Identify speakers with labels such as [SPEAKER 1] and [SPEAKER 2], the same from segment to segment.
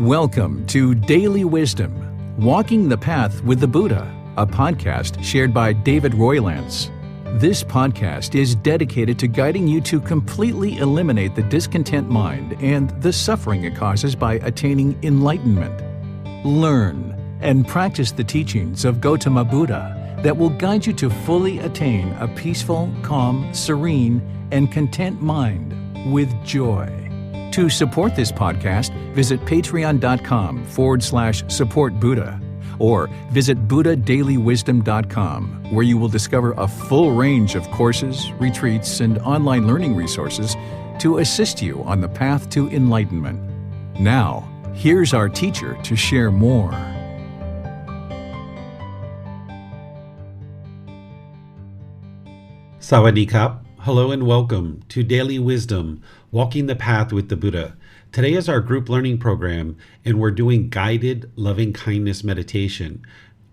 [SPEAKER 1] Welcome to Daily Wisdom, Walking the Path with the Buddha, a podcast shared by David Roylance. This podcast is dedicated to guiding you to completely eliminate the discontent mind and the suffering it causes by attaining enlightenment. Learn and practice the teachings of Gautama Buddha that will guide you to fully attain a peaceful, calm, serene, and content mind with joy. To support this podcast, visit patreon.com/support Buddha or visit buddhadailywisdom.com, where you will discover a full range of courses, retreats, and online learning resources to assist you on the path to enlightenment. Now, here's our teacher to share more.
[SPEAKER 2] Sawadee Kap. Hello and welcome to Daily Wisdom, Walking the Path with the Buddha. Today is our group learning program, and we're doing guided loving kindness meditation.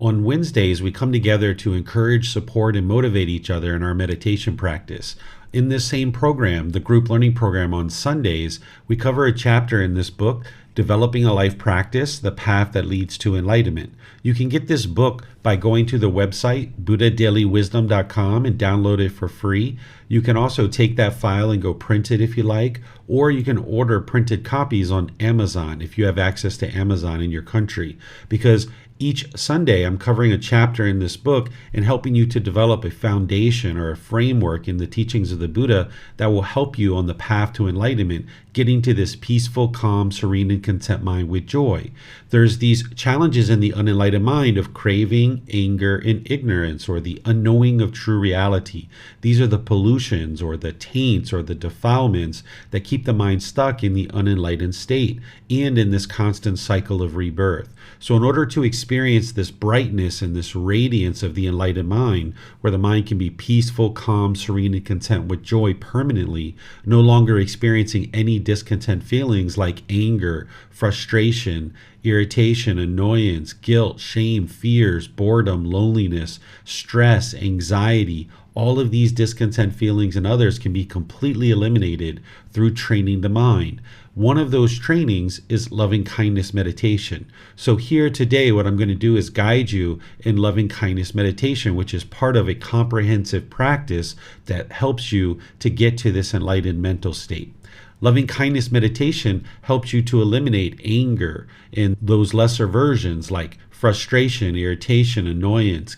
[SPEAKER 2] On Wednesdays, we come together to encourage, support, and motivate each other in our meditation practice. In this same program, the group learning program on Sundays, we cover a chapter in this book, Developing a Life Practice, The Path That Leads to Enlightenment. You can get this book by going to the website, buddhadailywisdom.com, and download it for free. You can also take that file and go print it if you like, or you can order printed copies on Amazon if you have access to Amazon in your country. Because each Sunday, I'm covering a chapter in this book and helping you to develop a foundation or a framework in the teachings of the Buddha that will help you on the path to enlightenment, getting to this peaceful, calm, serene, and content mind with joy. There's these challenges in the unenlightened mind of craving, anger, and ignorance, or the unknowing of true reality. These are the pollutions or the taints or the defilements that keep the mind stuck in the unenlightened state and in this constant cycle of rebirth. So in order to experience this brightness and this radiance of the enlightened mind, where the mind can be peaceful, calm, serene, and content with joy permanently, no longer experiencing any discontent feelings like anger, frustration, irritation, annoyance, guilt, shame, fears, boredom, loneliness, stress, anxiety, all of these discontent feelings and others can be completely eliminated through training the mind. One of those trainings is loving kindness meditation. So here today, what I'm going to do is guide you in loving kindness meditation, which is part of a comprehensive practice that helps you to get to this enlightened mental state. Loving kindness meditation helps you to eliminate anger and those lesser versions like frustration, irritation, annoyance,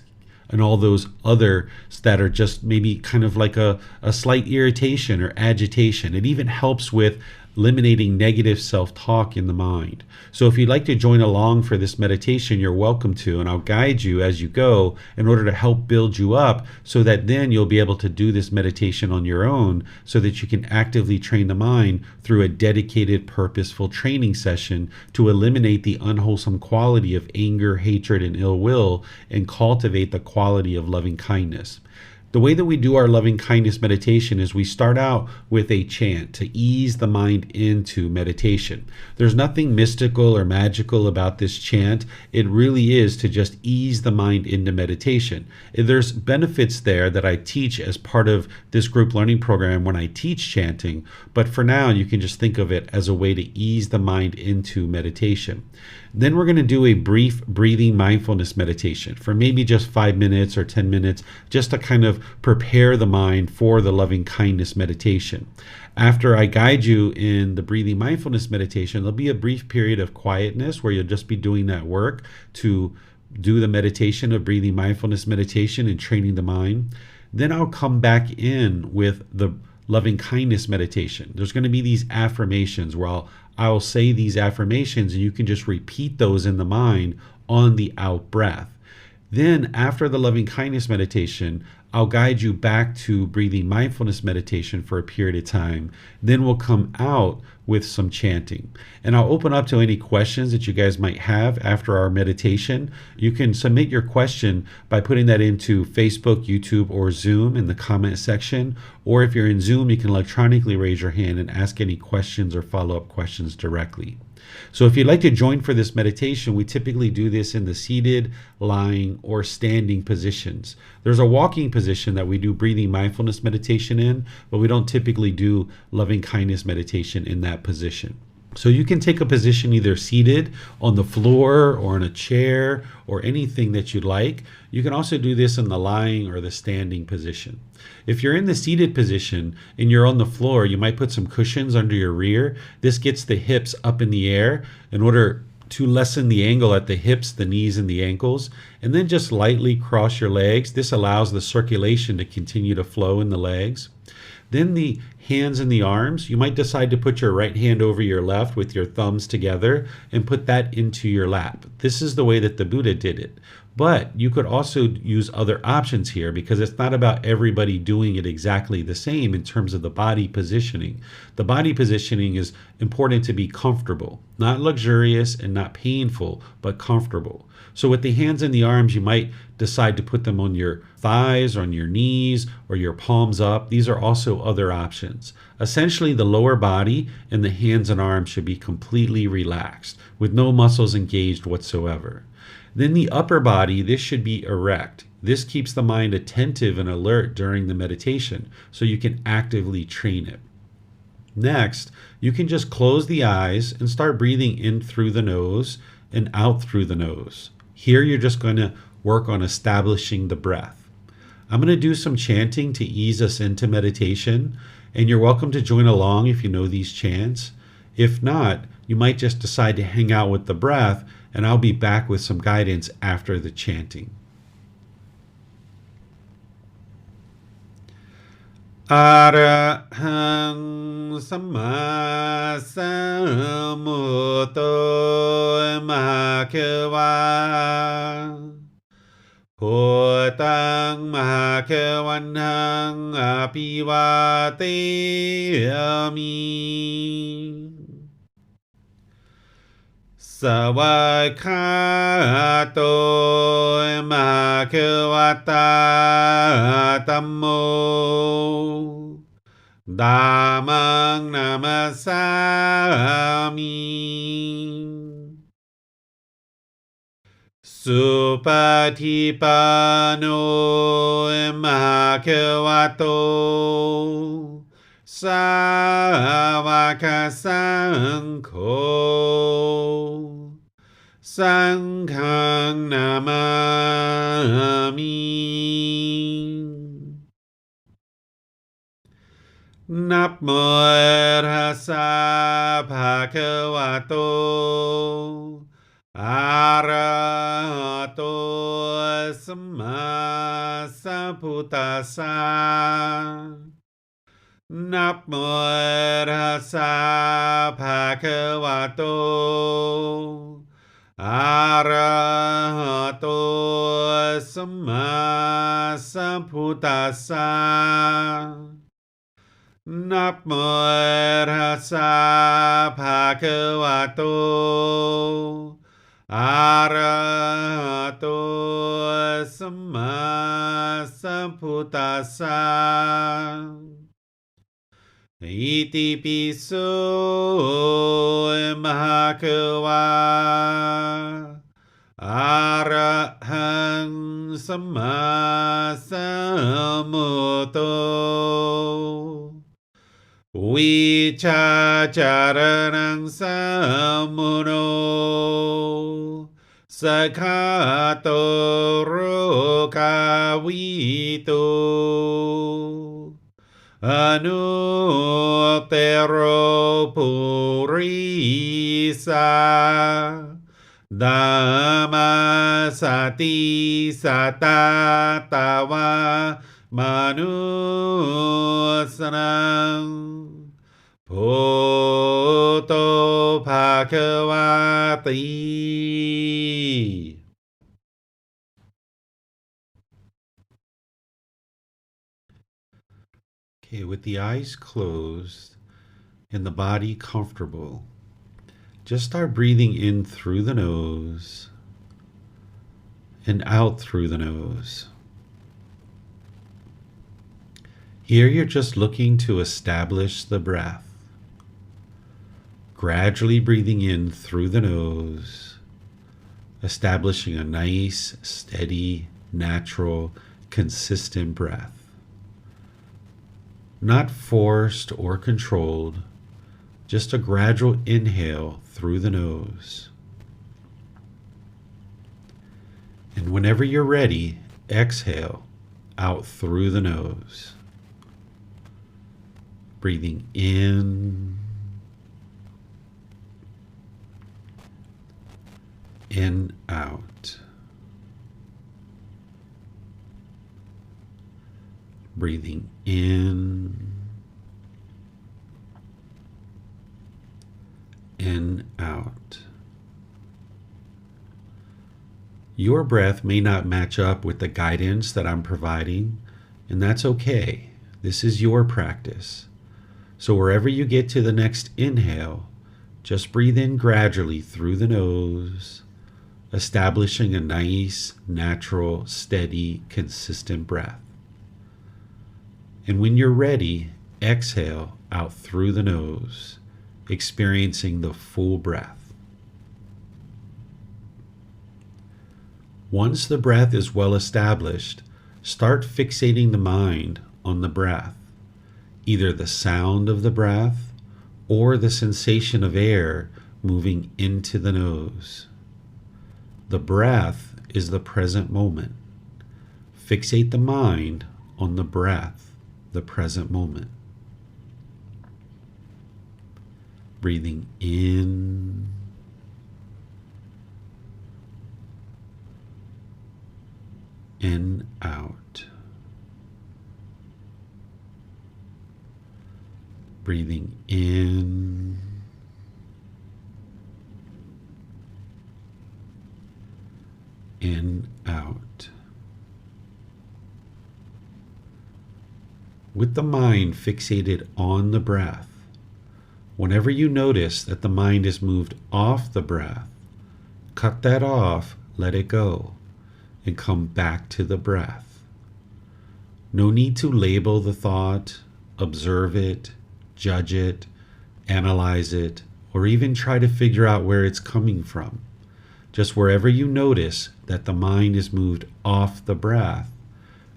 [SPEAKER 2] and all those others that are just maybe kind of like a slight irritation or agitation. It even helps with eliminating negative self-talk in the mind. So if you'd like to join along for this meditation, you're welcome to, and I'll guide you as you go in order to help build you up so that then you'll be able to do this meditation on your own so that you can actively train the mind through a dedicated, purposeful training session to eliminate the unwholesome quality of anger, hatred, and ill will and cultivate the quality of loving kindness. The way that we do our loving kindness meditation is we start out with a chant to ease the mind into meditation. There's nothing mystical or magical about this chant. It really is to just ease the mind into meditation. There's benefits there that I teach as part of this group learning program when I teach chanting, but for now you can just think of it as a way to ease the mind into meditation. Then we're going to do a brief breathing mindfulness meditation for maybe just 5 minutes or 10 minutes, just to kind of prepare the mind for the loving kindness meditation. After I guide you in the breathing mindfulness meditation, there'll be a brief period of quietness where you'll just be doing that work to do the meditation of breathing mindfulness meditation and training the mind. Then I'll come back in with the loving kindness meditation. There's going to be these affirmations where I'll say these affirmations and you can just repeat those in the mind on the out breath. Then after the loving kindness meditation, I'll guide you back to breathing mindfulness meditation for a period of time. Then we'll come out with some chanting. And I'll open up to any questions that you guys might have after our meditation. You can submit your question by putting that into Facebook, YouTube, or Zoom in the comment section. Or if you're in Zoom, you can electronically raise your hand and ask any questions or follow-up questions directly. So if you'd like to join for this meditation, we typically do this in the seated, lying, or standing positions. There's a walking position that we do breathing mindfulness meditation in, but we don't typically do loving kindness meditation in that position. So you can take a position either seated on the floor or in a chair or anything that you'd like. You can also do this in the lying or the standing position. If you're in the seated position and you're on the floor, you might put some cushions under your rear. This gets the hips up in the air in order to lessen the angle at the hips, the knees, and the ankles. And then just lightly cross your legs. This allows the circulation to continue to flow in the legs. Then the hands and the arms, you might decide to put your right hand over your left with your thumbs together and put that into your lap. This is the way that the Buddha did it. But you could also use other options here because it's not about everybody doing it exactly the same in terms of the body positioning. The body positioning is important to be comfortable, not luxurious and not painful, but comfortable. So with the hands and the arms, you might decide to put them on your thighs, on your knees, or your palms up. These are also other options. Essentially, the lower body and the hands and arms should be completely relaxed with no muscles engaged whatsoever. Then the upper body, this should be erect. This keeps the mind attentive and alert during the meditation, so you can actively train it. Next, you can just close the eyes and start breathing in through the nose and out through the nose. Here, you're just going to work on establishing the breath. I'm going to do some chanting to ease us into meditation, and you're welcome to join along if you know these chants. If not, you might just decide to hang out with the breath, and I'll be back with some guidance after the chanting. Arahang Samma Sambuddho Bhagava Bhutang Bhagavanang Apivateyami Savakato Bhagavata Dhammo Dhammang Namasami Supatipano Bhagavato Savaka Sankho Sanghang Namami Namo Tassa Bhagavato Arahato Samma Sambuddhassa Namo Tassa Bhagavato Arahato Samma Sambuddhassa Namo Tassa Bhagavato Arahato Samma Sambuddhassa Iti piso Bhagava Arahang Samma Sambuddho Vichacharanang Sammuno Sakhato Rokavito Anuttaro Purisa Dhamma Sati Satatawa Manusanang Bhoto Bhagavati. Okay, with the eyes closed and the body comfortable, just start breathing in through the nose and out through the nose. Here you're just looking to establish the breath. Gradually breathing in through the nose, establishing a nice, steady, natural, consistent breath. Not forced or controlled, Just a gradual inhale through the nose. And whenever you're ready, exhale out through the nose. Breathing in and out. Breathing in and out. Your breath may not match up with the guidance that I'm providing, and that's okay. This is your practice. So wherever you get to the next inhale, just breathe in gradually through the nose, establishing a nice, natural, steady, consistent breath. And when you're ready, exhale out through the nose, experiencing the full breath. Once the breath is well established, start fixating the mind on the breath, either the sound of the breath or the sensation of air moving into the nose. The breath is the present moment. Fixate the mind on the breath, the present moment. Breathing in and out. Breathing in and out. With the mind fixated on the breath, whenever you notice that the mind is moved off the breath, cut that off, let it go, and come back to the breath. No need to label the thought, observe it, judge it, analyze it, or even try to figure out where it's coming from. Just wherever you notice that the mind is moved off the breath,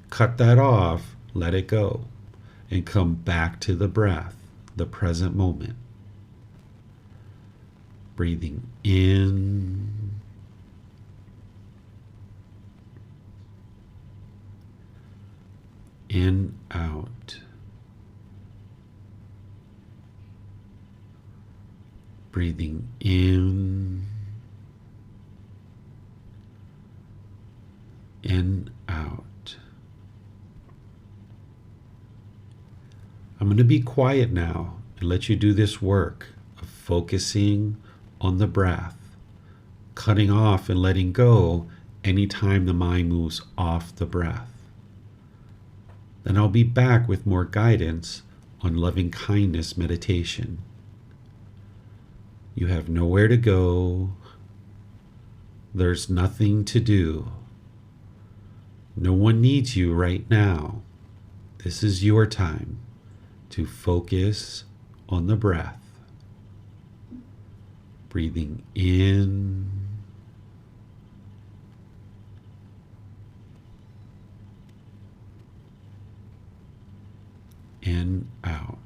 [SPEAKER 2] cut that off, let it go, and come back to the breath, the present moment. Breathing in and out. Breathing in and out. I'm going to be quiet now and let you do this work of focusing on the breath, cutting off and letting go anytime the mind moves off the breath. Then I'll be back with more guidance on loving kindness meditation. You have nowhere to go. There's nothing to do. No one needs you right now. This is your time to focus on the breath. Breathing in and out.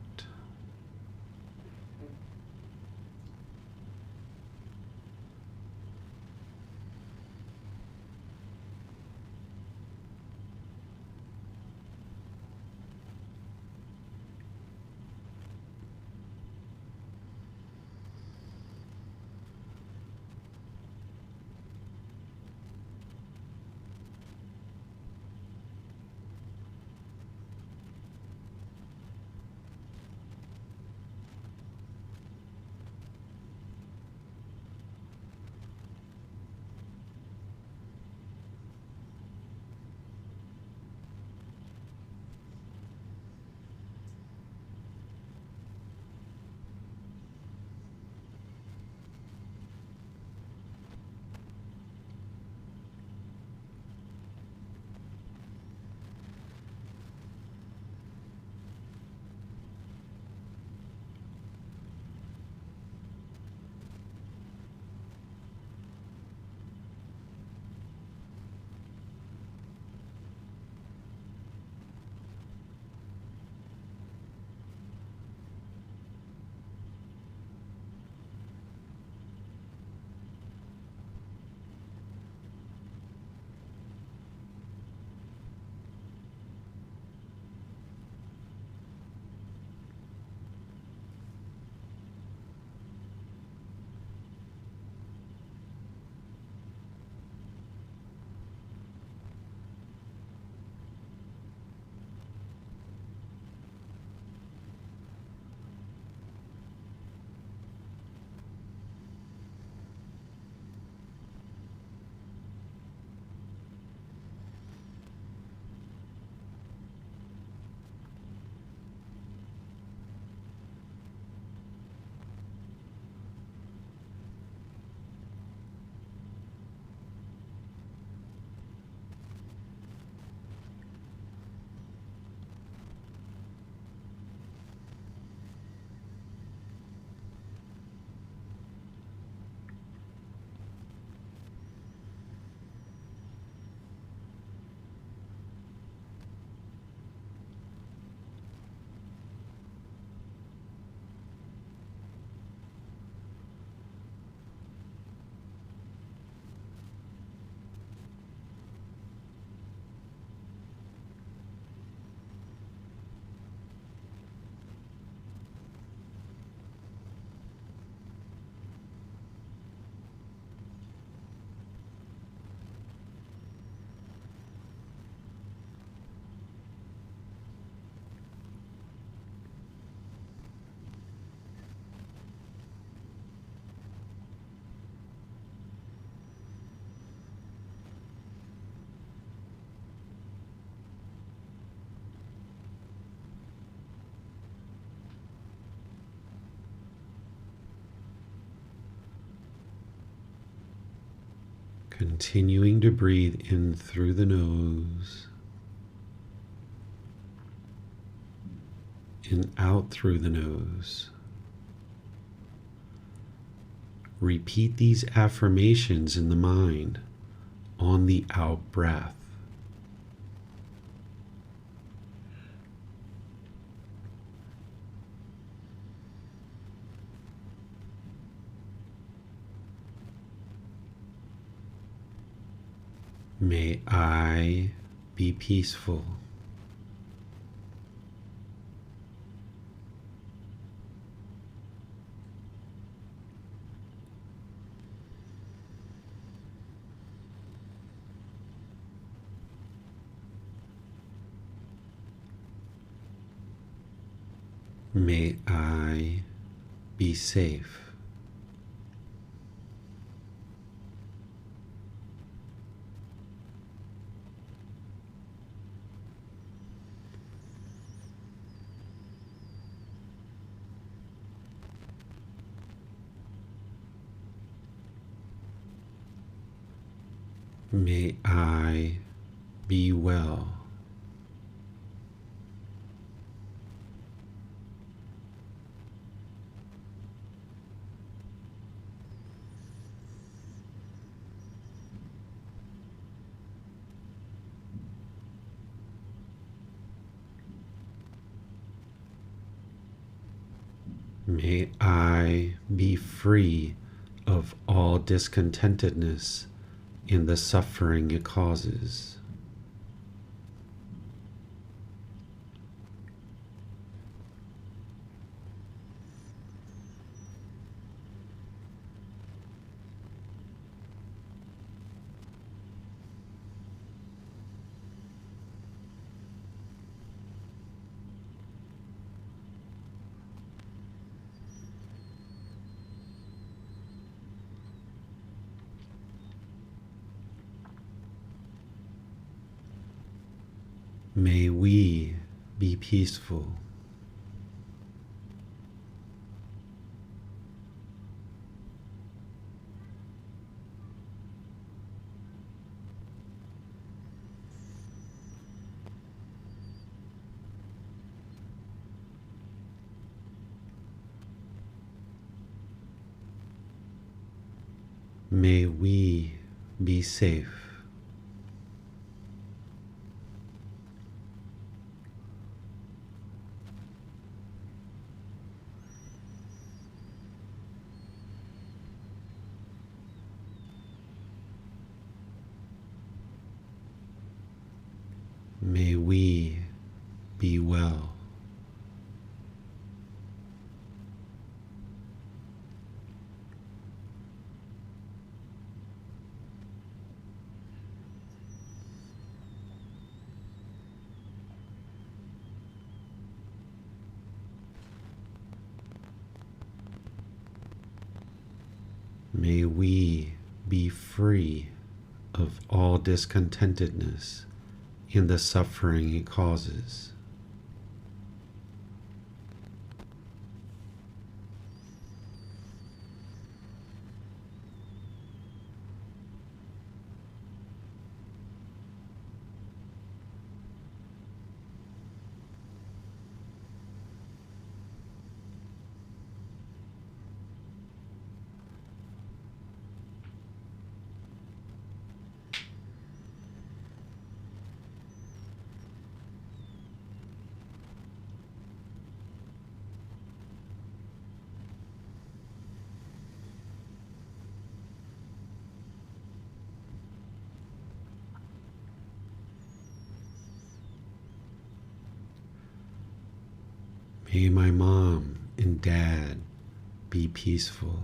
[SPEAKER 2] Continuing to breathe in through the nose and out through the nose. Repeat these affirmations in the mind on the out breath. May I be peaceful. May I be safe. May I be well. May I be free of all discontentedness in the suffering it causes. May we be peaceful. May we be safe. May we be well. May we be free of all discontentedness in the suffering it causes. May my mom and dad be peaceful.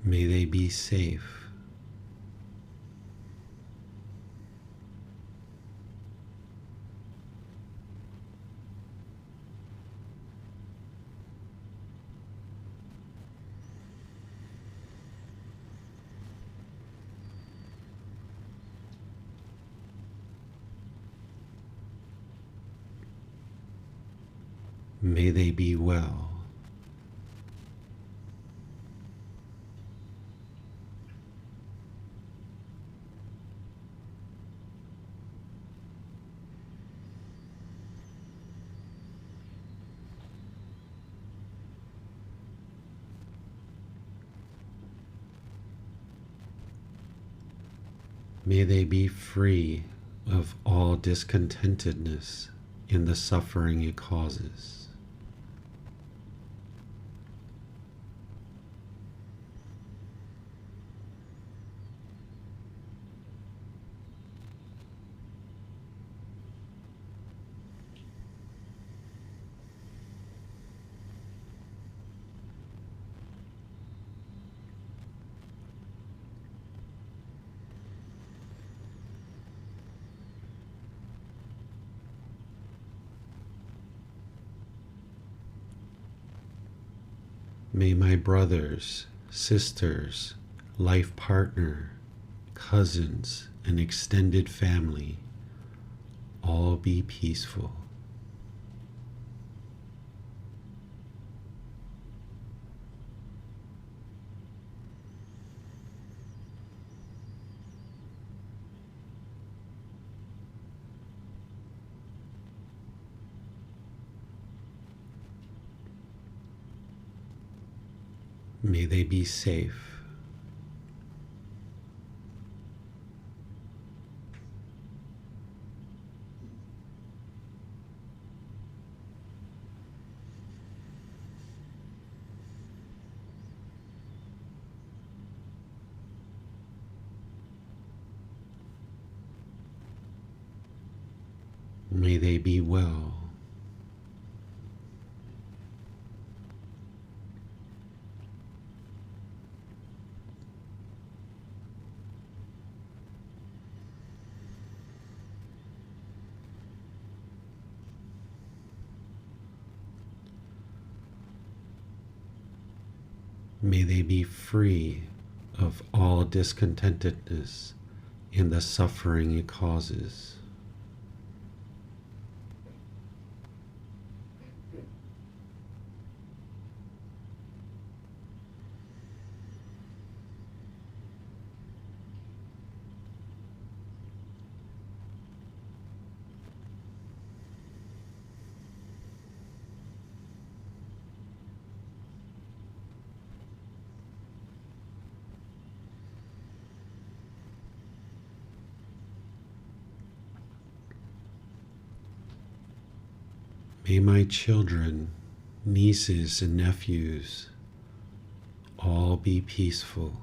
[SPEAKER 2] May they be safe. May they be well. May they be free of all discontentedness in the suffering it causes. May my brothers, sisters, life partner, cousins, and extended family all be peaceful. May they be safe. May they be well. May they be free of all discontentedness in the suffering it causes. May my children, nieces, and nephews all be peaceful.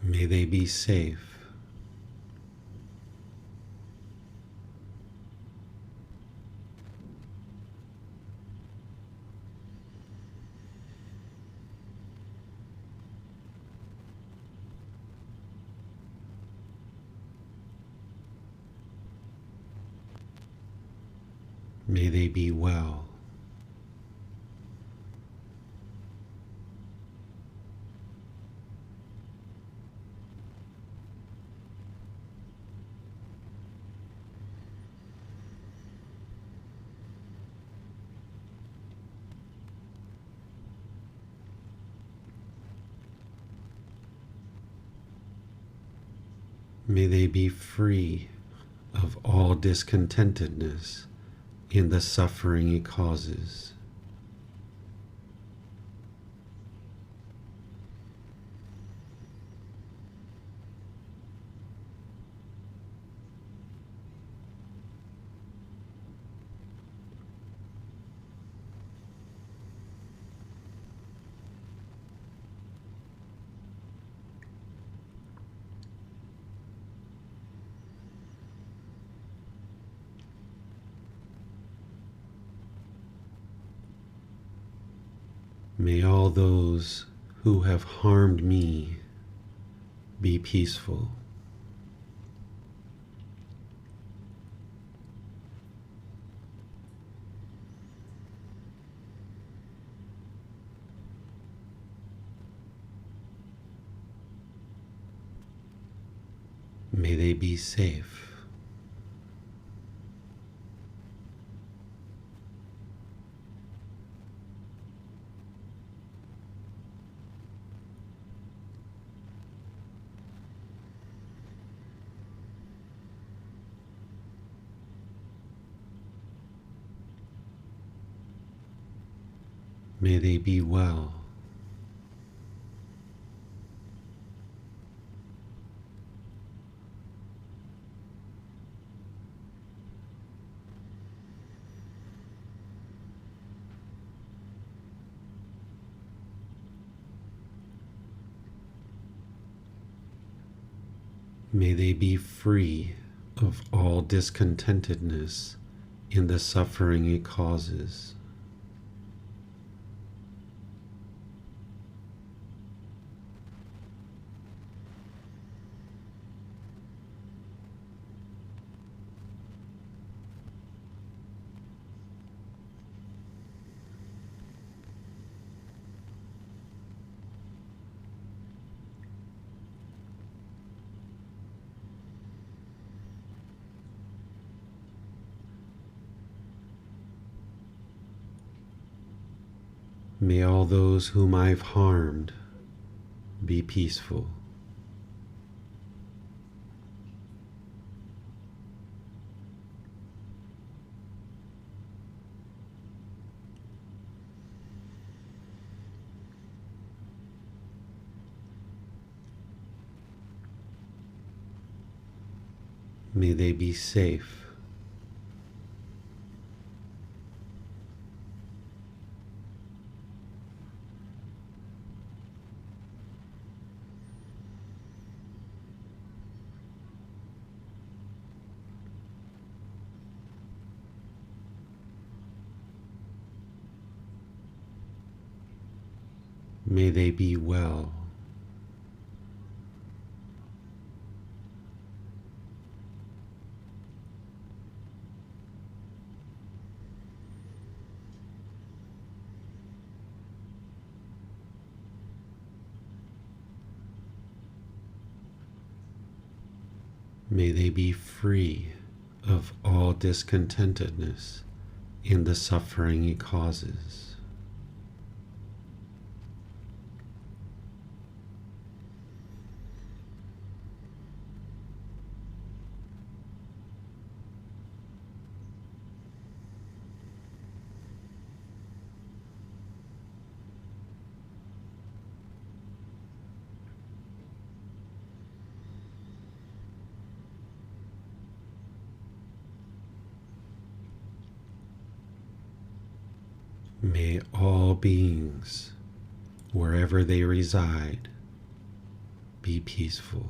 [SPEAKER 2] May they be safe. May they be well. May they be free of all discontentedness in the suffering it causes. May all those who have harmed me be peaceful. May they be safe. May they be well. May they be free of all discontentedness in the suffering it causes. May all those whom I've harmed be peaceful. May they be safe. May they be well. May they be free of all discontentedness in the suffering it causes. May all beings, wherever they reside, be peaceful.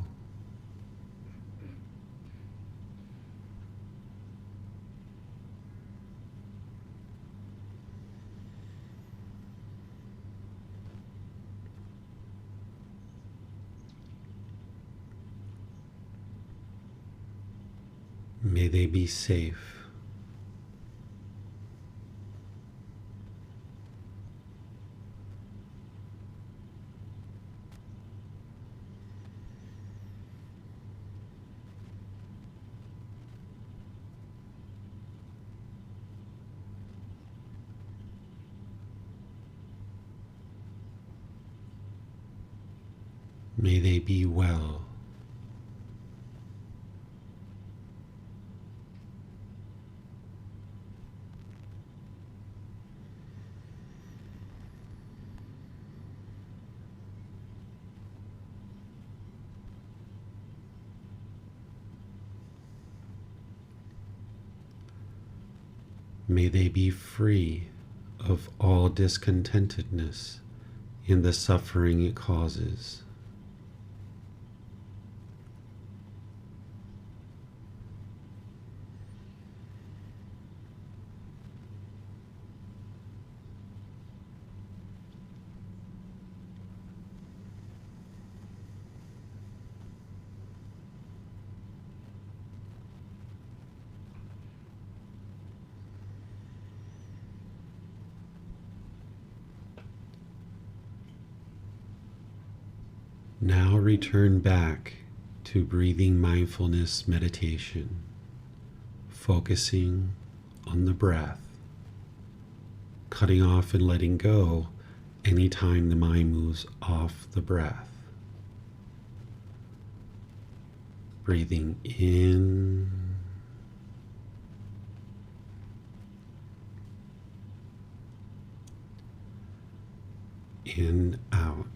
[SPEAKER 2] May they be safe. May they be well. May they be free of all discontentedness in the suffering it causes. Now return back to breathing mindfulness meditation, focusing on the breath, cutting off and letting go anytime the mind moves off the breath. Breathing in, out.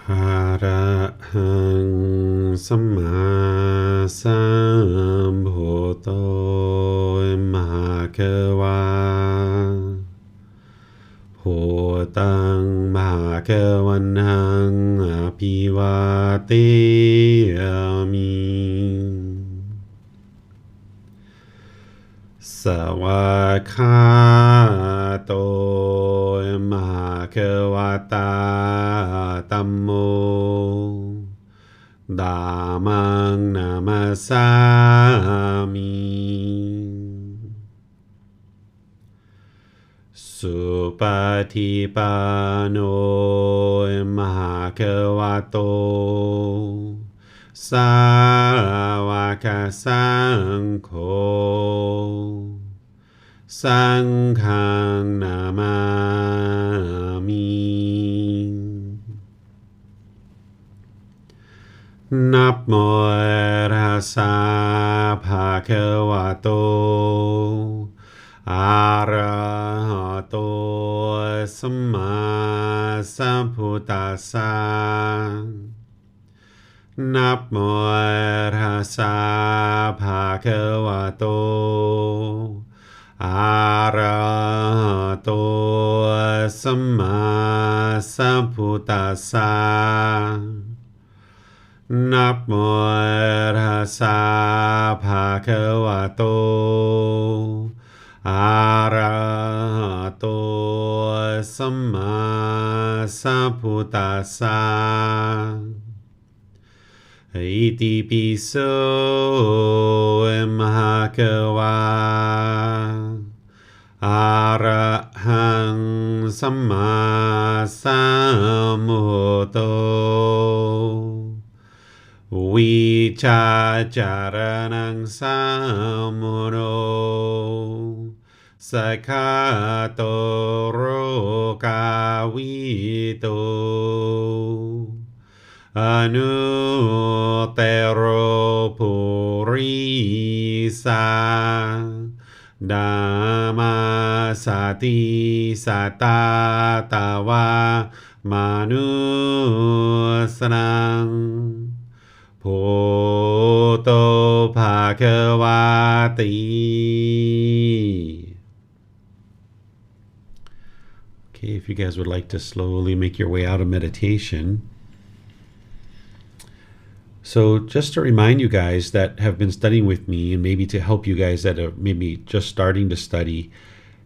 [SPEAKER 2] Arahang Samma Sambuddho ควาโพตังมหาควันหังอภิวาเตมิสวากขาโตมหาควตาธัมโมธัมมังนามัสสามิสุปฏิปันโนมหาควโตสาวกสังโฆสังฆังนามามินับโมตัสสะภะคะวะโตอะระหะโตสัมมาสัมพุทธัสสะนับโมตัสสะภะคะวะโตอะระหะโตสัมมาสัมพุทธัสสะนับโมตัสสะภะคะวะโตอะระหะโตสัมมาสัมพุทธัสสะอิติปิโสมหะควาอะระหังสัมมาสัมพุทโธวิชาจารณังสัมมุโนสัคคะโตโรกาวิโตอนุเตโรปุริสาดามาสติสัตตาตาวามนุสนังโพโตภาควาติ Okay, if you guys would like to slowly make your way out of meditation. So just to remind you guys that have been studying with me, and maybe to help you guys that are maybe just starting to study,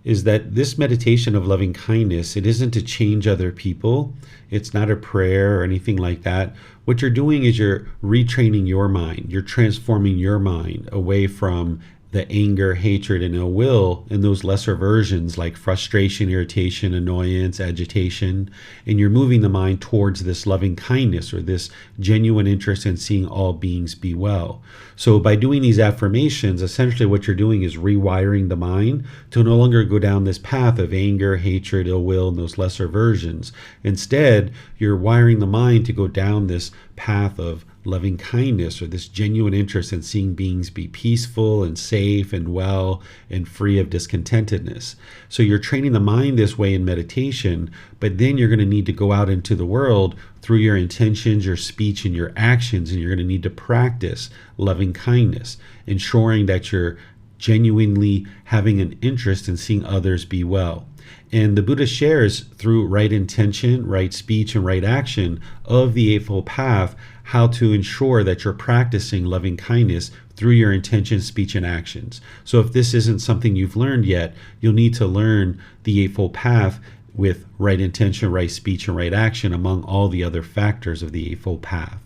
[SPEAKER 2] is that this meditation of loving kindness, it isn't to change other people. It's not a prayer or anything like that. What you're doing is you're retraining your mind. You're transforming your mind away from the anger, hatred, and ill will and those lesser versions like frustration, irritation, annoyance, agitation, and you're moving the mind towards this loving kindness or this genuine interest in seeing all beings be well. So by doing these affirmations, essentially what you're doing is rewiring the mind to no longer go down this path of anger, hatred, ill will, and those lesser versions. Instead, you're wiring the mind to go down this path of loving kindness or this genuine interest in seeing beings be peaceful and safe and well and free of discontentedness. So you're training the mind this way in meditation, but then you're going to need to go out into the world through your intentions, your speech, and your actions, and you're going to need to practice loving kindness, ensuring that you're genuinely having an interest in seeing others be well. And the Buddha shares through right intention, right speech, and right action of the Eightfold Path how to ensure that you're practicing loving kindness through your intention, speech, and actions. So if this isn't something you've learned yet, you'll need to learn the Eightfold Path with right intention, right speech, and right action among all the other factors of the Eightfold Path.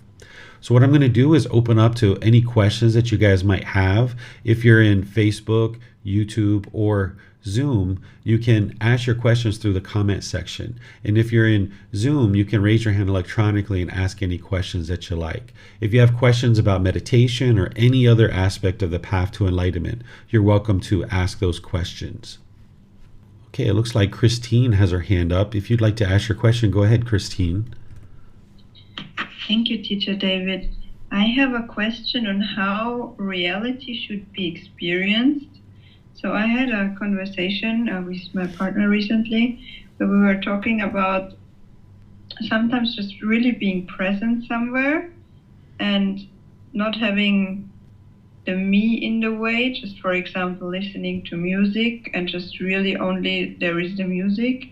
[SPEAKER 2] So what I'm going to do is open up to any questions that you guys might have. If you're in Facebook, YouTube, or Zoom, you can ask your questions through the comment section. And if you're in Zoom, you can raise your hand electronically and ask any questions that you like. If you have questions about meditation or any other aspect of the path to enlightenment, you're welcome to ask those questions. Okay, it looks like Christine has her hand up. If you'd like to ask your question, go ahead, Christine.
[SPEAKER 3] Thank you, Teacher David. I have a question on how reality should be experienced. So I had a conversation with my partner recently where we were talking about sometimes just really being present somewhere and not having the me in the way, just for example, listening to music and just really only there is the music.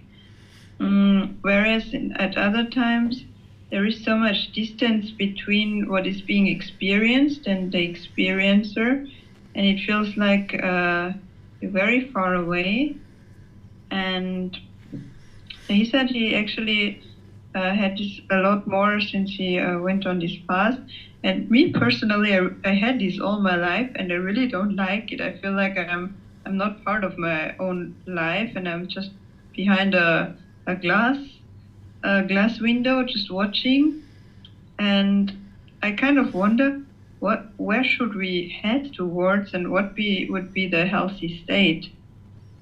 [SPEAKER 3] Whereas at other times, there is so much distance between what is being experienced and the experiencer, and it feels like you're very far away. And he said he actually had this a lot more since he went on this path. And me personally, I had this all my life, and I really don't like it. I feel like I'm not part of my own life, and I'm just behind a glass window, just watching. And I kind of wonder where should we head towards, and what would be the healthy state.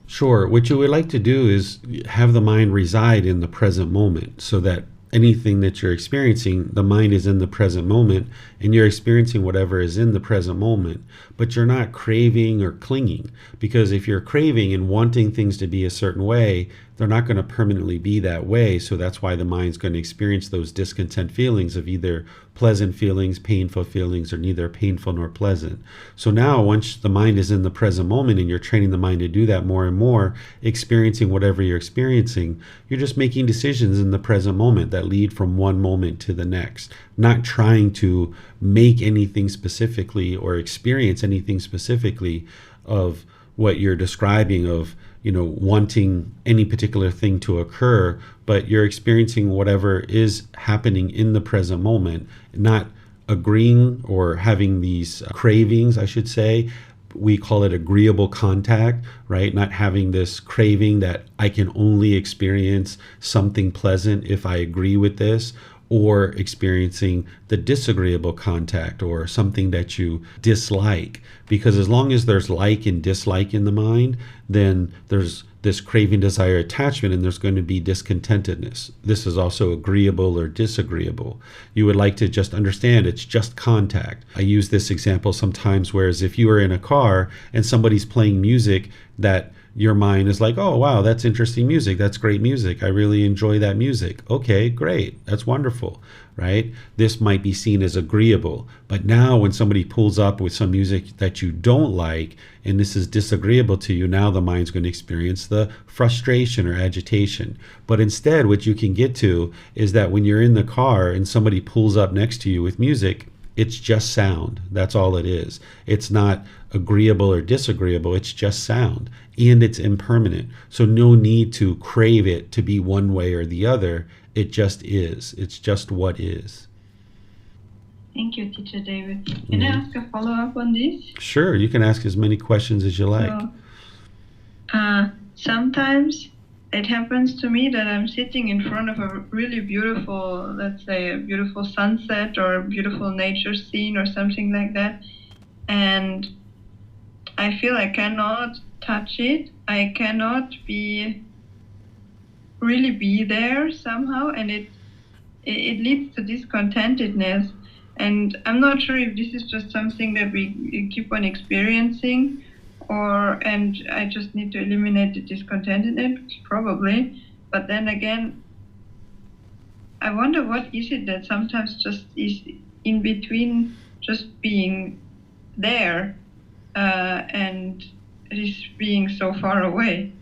[SPEAKER 2] Sure. What you would like to do is have the mind reside in the present moment, so that anything that you're experiencing, the mind is in the present moment, and you're experiencing whatever is in the present moment, but you're not craving or clinging. Because if you're craving and wanting things to be a certain way, they're not going to permanently be that way. So that's why the mind's going to experience those discontent feelings of either pleasant feelings, painful feelings, or neither painful nor pleasant. So now, once the mind is in the present moment and you're training the mind to do that more and more, experiencing whatever you're experiencing, you're just making decisions in the present moment that lead from one moment to the next, not trying to make anything specifically or experience anything specifically of what you're describing of, wanting any particular thing to occur, but you're experiencing whatever is happening in the present moment, not agreeing or having these cravings, I should say. We call it agreeable contact, right? Not having this craving that I can only experience something pleasant if I agree with this, or experiencing the disagreeable contact or something that you dislike. Because as long as there's like and dislike in the mind, then there's this craving, desire, attachment, and there's going to be discontentedness. This is also agreeable or disagreeable. You would like to just understand it's just contact. I use this example sometimes, whereas if you are in a car and somebody's playing music that your mind is like, oh, wow, that's interesting music. That's great music. I really enjoy that music. Okay, great. That's wonderful, right? This might be seen as agreeable. But now when somebody pulls up with some music that you don't like, and this is disagreeable to you, now the mind's going to experience the frustration or agitation. But instead, what you can get to is that when you're in the car and somebody pulls up next to you with music, it's just sound. That's all it is. It's not agreeable or disagreeable. It's just sound, and it's impermanent. So no need to crave it to be one way or the other. It just is. It's just what is.
[SPEAKER 3] Thank you, Teacher David. Can I ask a follow-up on this?
[SPEAKER 2] Sure. You can ask as many questions as you like.
[SPEAKER 3] So, sometimes it happens to me that I'm sitting in front of a really beautiful, let's say a beautiful sunset or a beautiful nature scene or something like that, and I feel I cannot touch it. I cannot really be there somehow, and it leads to discontentedness. And I'm not sure if this is just something that we keep on experiencing, and I just need to eliminate the discontentedness, probably. But then again, I wonder what is it that sometimes just is in between just being there and it is being so far away.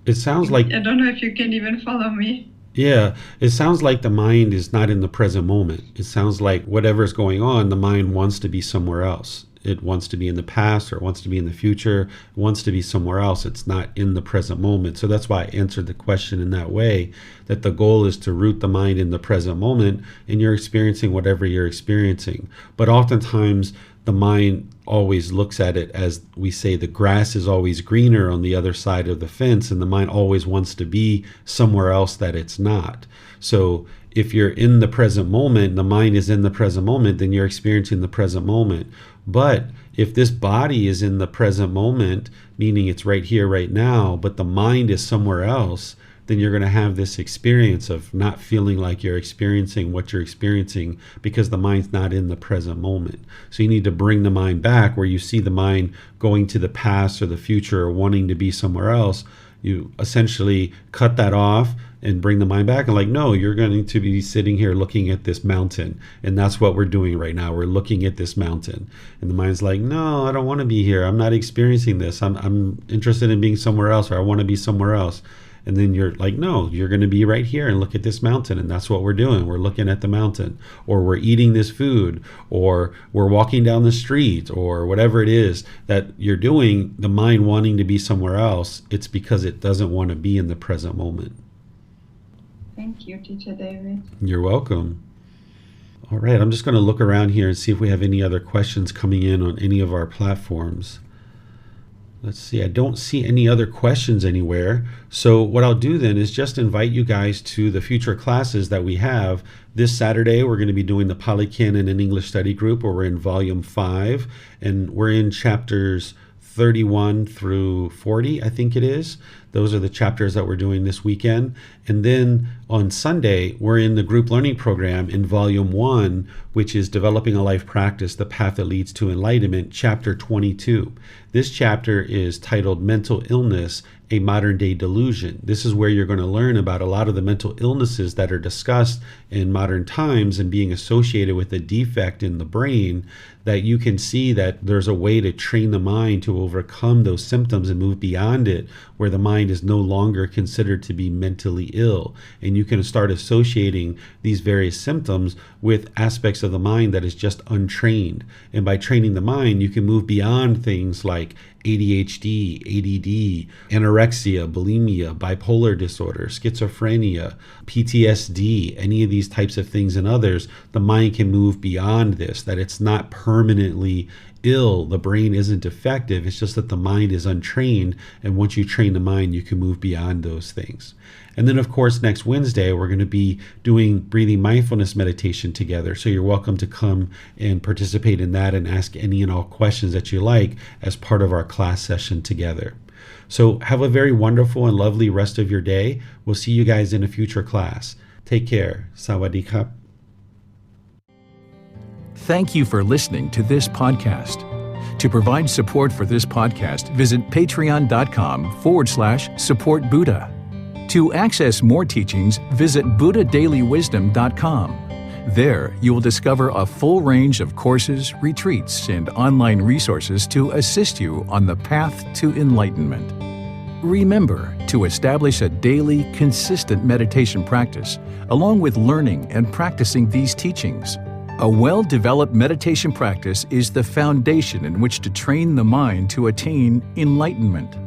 [SPEAKER 2] It sounds like...
[SPEAKER 3] I don't know if you can even follow me.
[SPEAKER 2] Yeah, it sounds like the mind is not in the present moment. It sounds like whatever's going on, the mind wants to be somewhere else. It wants to be in the past, or it wants to be in the future, it wants to be somewhere else. It's not in the present moment. So that's why I answered the question in that way, that the goal is to root the mind in the present moment, and you're experiencing whatever you're experiencing. But oftentimes, the mind always looks at it as, we say, the grass is always greener on the other side of the fence, and the mind always wants to be somewhere else that it's not. So if you're in the present moment, the mind is in the present moment, then you're experiencing the present moment. But if this body is in the present moment, meaning it's right here, right now, but the mind is somewhere else, then you're going to have this experience of not feeling like you're experiencing what you're experiencing because the mind's not in the present moment. So you need to bring the mind back where you see the mind going to the past or the future or wanting to be somewhere else. you essentially cut that off and bring the mind back and like, no, you're going to be sitting here looking at this mountain. And that's what we're doing right now. We're looking at this mountain. And the mind's like, no, I don't want to be here. I'm not experiencing this. I'm interested in being somewhere else, or I want to be somewhere else. And then you're like, no, you're going to be right here and look at this mountain. And that's what we're doing. We're looking at the mountain, or we're eating this food, or we're walking down the street, or whatever it is that you're doing, the mind wanting to be somewhere else. It's because it doesn't want to be in the present moment.
[SPEAKER 3] Thank you, Teacher David.
[SPEAKER 2] You're welcome. All right, I'm just going to look around here and see if we have any other questions coming in on any of our platforms. Let's see, I don't see any other questions anywhere. So what I'll do then is just invite you guys to the future classes that we have. This Saturday, we're going to be doing the Pali Canon and English Study Group, where we're in Volume 5, and we're in chapters 31 through 40, I think it is. Those are the chapters that we're doing this weekend. And then on Sunday, we're in the group learning program in Volume 1, which is Developing a Life Practice, The Path That Leads to Enlightenment, Chapter 22. This chapter is titled Mental Illness, a Modern Day Delusion. This is where you're going to learn about a lot of the mental illnesses that are discussed in modern times and being associated with a defect in the brain, that you can see that there's a way to train the mind to overcome those symptoms and move beyond it, where the mind is no longer considered to be mentally ill. And you can start associating these various symptoms with aspects of the mind that is just untrained. And by training the mind, you can move beyond things like ADHD, ADD, anorexia, bulimia, bipolar disorder, schizophrenia, PTSD, any of these types of things and others. The mind can move beyond this, that it's not permanently ill. The brain isn't defective. It's just that the mind is untrained. And once you train the mind, you can move beyond those things. And then, of course, next Wednesday, we're going to be doing breathing mindfulness meditation together. So you're welcome to come and participate in that and ask any and all questions that you like as part of our class session together. So have a very wonderful and lovely rest of your day. We'll see you guys in a future class. Take care. Sawadee krap.
[SPEAKER 1] Thank you for listening to this podcast. To provide support for this podcast, visit patreon.com/support Buddha. To access more teachings, visit buddhadailywisdom.com. There, you will discover a full range of courses, retreats, and online resources to assist you on the path to enlightenment. Remember to establish a daily, consistent meditation practice, along with learning and practicing these teachings. A well-developed meditation practice is the foundation in which to train the mind to attain enlightenment.